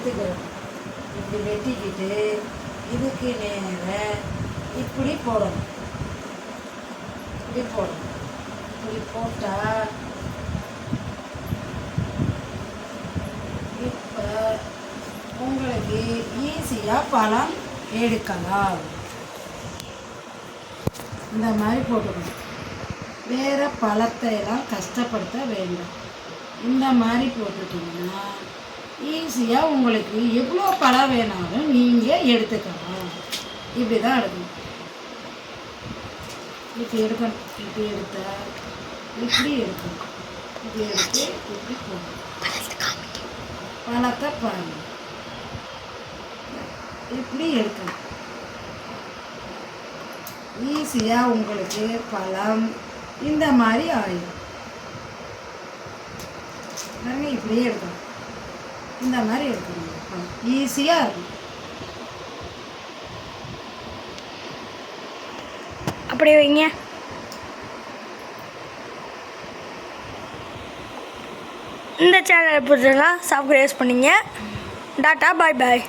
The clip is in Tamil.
எடுத்துக்கிறோம். இப்படி வெட்டிக்கிட்டு இதுக்கு நேர இப்படி போடணும். இப்படி போடணும். இப்படி போட்டால் இப்போ உங்களுக்கு ஈஸியாக பழம் எடுக்கலாம். இந்த மாதிரி போட்டுக்கணும். வேறு பழத்தை எல்லாம் கஷ்டப்படுத்த வேண்டாம். இந்த மாதிரி போட்டுட்டிங்கன்னா ஈஸியாக உங்களுக்கு எவ்வளோ பழம் வேணாலும் நீங்கள் எடுத்துக்கலாம். இப்படி தான் எடுக்கணும். இப்படி எடுக்கணும். இப்படி எடுத்தால் இப்படி எடுக்கணும். இப்படி எடுத்து இப்படி போடணும். பழத்தை பாருங்கள். இப்படி எடுக்கணும். ஈஸியாக உங்களுக்கு பழம் இந்த மாதிரி ஆயிடும். நாங்கள் இப்படியே எடுக்கணும். இந்த மாதிரி எடுக்கணும். பழம் ஈஸியாக இருக்கும். அப்படியே வைங்க. இந்த சேனலை பிடிச்சிருந்தா சப்ஸ்கிரைப் பண்ணிங்க. டாட்டா பாய் பாய்.